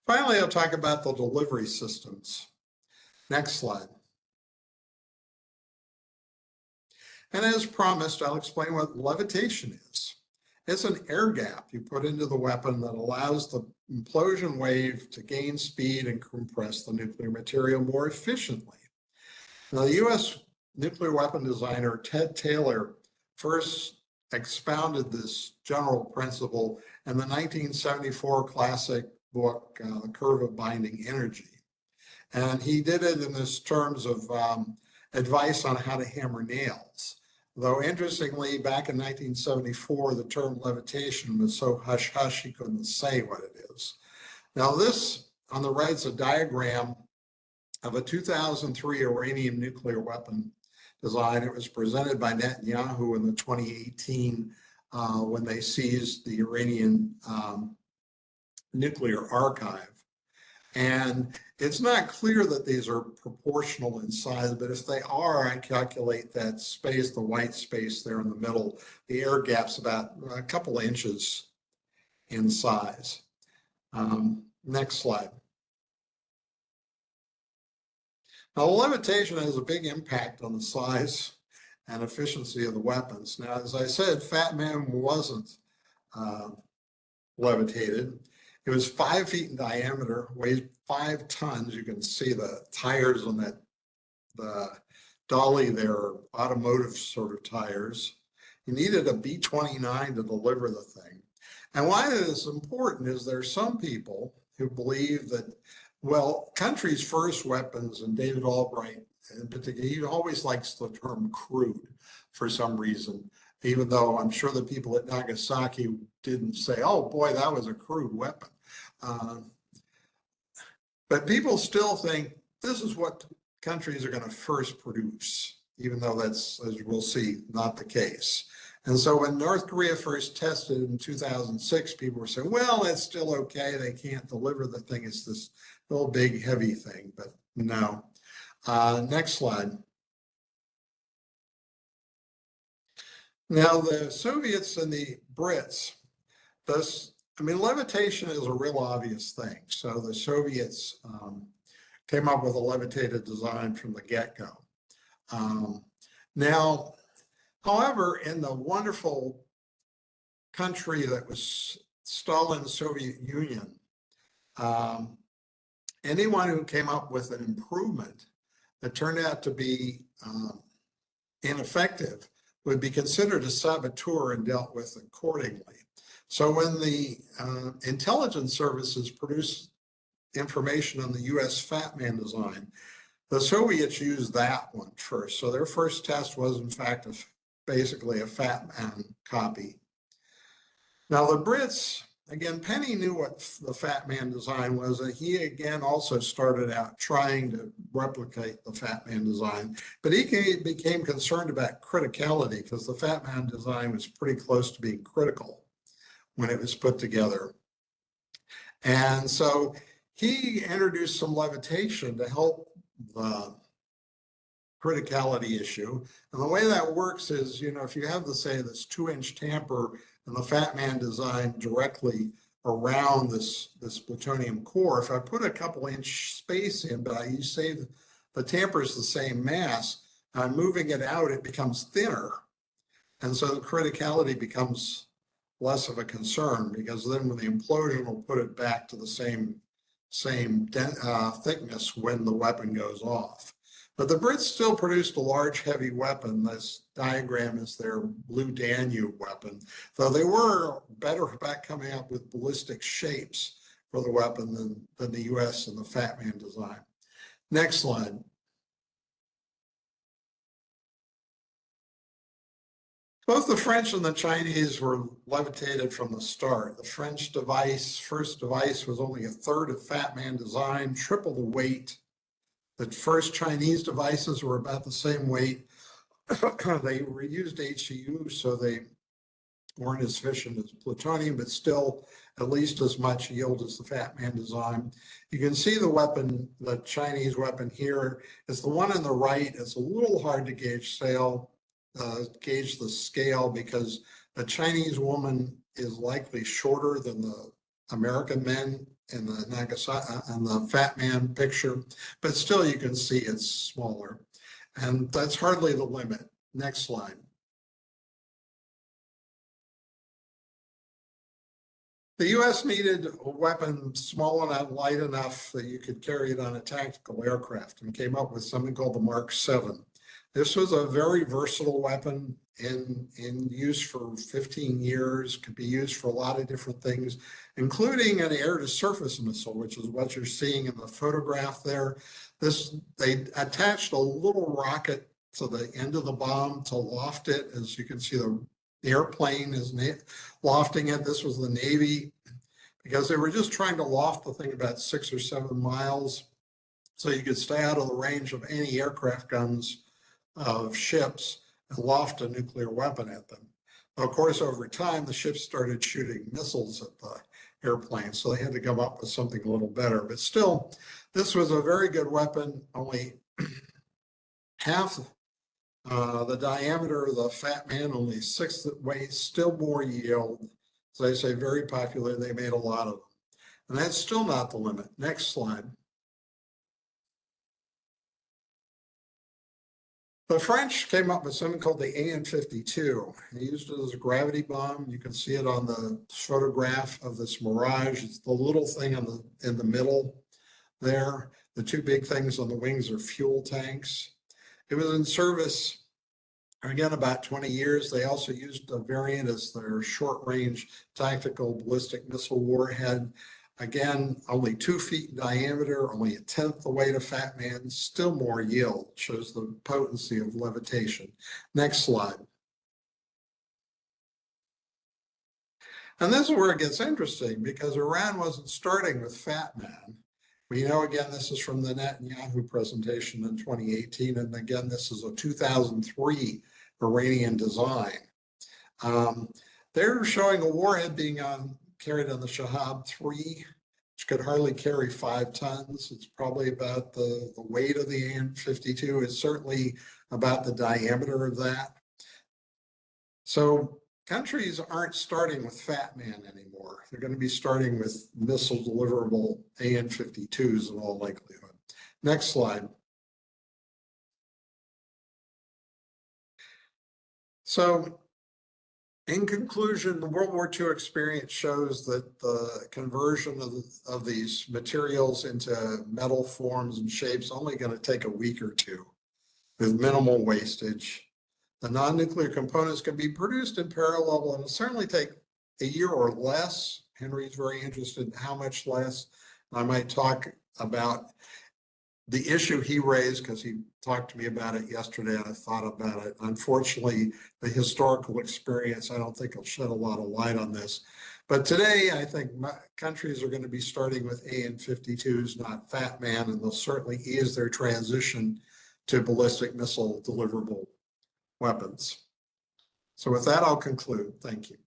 Finally, I'll talk about the delivery systems. Next slide. And as promised, I'll explain what levitation is. It's an air gap you put into the weapon that allows the implosion wave to gain speed and compress the nuclear material more efficiently. Now, the U.S. nuclear weapon designer Ted Taylor first expounded this general principle in the 1974 classic book, The Curve of Binding Energy. And he did it in this terms of advice on how to hammer nails. Though interestingly, back in 1974, the term levitation was so hush-hush he couldn't say what it is. Now this, on the right, is a diagram of a 2003 Iranian nuclear weapon design. It was presented by Netanyahu in the 2018 when they seized the Iranian nuclear archive. And it's not clear that these are proportional in size, but if they are, I calculate that space, the white space there in the middle, the air gap's about a couple inches in size. Next slide. Now, levitation has a big impact on the size and efficiency of the weapons. Now, as I said, Fat Man wasn't levitated. It was 5 feet in diameter, weighed 5 tons. You can see the tires on that, the dolly there are automotive sort of tires. You needed a B-29 to deliver the thing. And why it is important is there's some people who believe that, well, country's first weapons, and David Albright in particular, he always likes the term crude for some reason, even though I'm sure the people at Nagasaki didn't say, oh boy, that was a crude weapon. But people still think this is what countries are going to first produce, even though that's, as we'll see, not the case. And so when North Korea first tested in 2006, people were saying, well, it's still okay. They can't deliver the thing. It's this little big heavy thing, but no. Next slide. Now the Soviets and the Brits, levitation is a real obvious thing. So the Soviets came up with a levitated design from the get-go. Now, however, in the wonderful country that was Stalin's Soviet Union, anyone who came up with an improvement that turned out to be ineffective would be considered a saboteur and dealt with accordingly. So when the intelligence services produced information on the US Fat Man design, the Soviets used that one first. So their first test was, in fact, basically a Fat Man copy. Now the Brits, again, Penny knew what the Fat Man design was, and he again also started out trying to replicate the Fat Man design, but he became concerned about criticality because the Fat Man design was pretty close to being critical when it was put together. And so he introduced some levitation to help the criticality issue. And the way that works is, you know, if you have the, say, this 2-inch tamper and the Fat Man design directly around this plutonium core, if I put a couple inch space in, but you say the tamper is the same mass, I'm moving it out, it becomes thinner. And so the criticality becomes less of a concern, because then when the implosion will put it back to the same thickness when the weapon goes off. But the Brits still produced a large, heavy weapon. This diagram is their Blue Danube weapon, though they were better about coming up with ballistic shapes for the weapon than the US and the Fat Man design. Next slide. Both the French and the Chinese were levitated from the start. The French first device was only a third of Fat Man design, triple the weight. The first Chinese devices were about the same weight. They reused HCU, so they weren't as efficient as plutonium, but still at least as much yield as the Fat Man design. You can see the weapon, the Chinese weapon here. It's the one on the right. It's a little hard to gauge the scale because the Chinese woman is likely shorter than the American men in the Nagasaki and the Fat Man picture, but still you can see it's smaller. And that's hardly the limit. Next slide. The US needed a weapon small enough, light enough that you could carry it on a tactical aircraft, and came up with something called the Mark 7. This was a very versatile weapon in use for 15 years, could be used for a lot of different things, including an air-to-surface missile, which is what you're seeing in the photograph there. They attached a little rocket to the end of the bomb to loft it. As you can see, the airplane is lofting it. This was the Navy, because they were just trying to loft the thing about 6 or 7 miles so you could stay out of the range of any aircraft guns of ships and loft a nuclear weapon at them. Of course, over time, the ships started shooting missiles at the airplane, so they had to come up with something a little better. But still, this was a very good weapon, only half the diameter of the Fat Man, only 1/6 the weight, still more yield. As I say, very popular. They made a lot of them. And that's still not the limit. Next slide. The French came up with something called the AN-52. They used it as a gravity bomb. You can see it on the photograph of this Mirage. It's the little thing in the middle there. The two big things on the wings are fuel tanks. It was in service, again, about 20 years. They also used a variant as their short-range tactical ballistic missile warhead. Again, only 2 feet in diameter, only 1/10 the weight of Fat Man, still more yield. Shows the potency of levitation. Next slide. And this is where it gets interesting, because Iran wasn't starting with Fat Man. We know, again, this is from the Netanyahu presentation in 2018. And again, this is a 2003 Iranian design. They're showing a warhead being carried on the Shahab-3, which could hardly carry 5 tons. It's probably about the weight of the AN-52. It's certainly about the diameter of that. So countries aren't starting with Fat Man anymore. They're going to be starting with missile deliverable AN-52s in all likelihood. Next slide. So in conclusion, the World War II experience shows that the conversion of these materials into metal forms and shapes only going to take a week or two with minimal wastage. The non-nuclear components can be produced in parallel, and it'll certainly take a year or less. Henry's very interested in how much less. I might talk about the issue he raised, because he talked to me about it yesterday. I thought about it. Unfortunately, the historical experience, I don't think will shed a lot of light on this. But today, I think countries are going to be starting with AN-52s, not Fat Man, and they'll certainly ease their transition to ballistic missile deliverable weapons. So with that, I'll conclude. Thank you.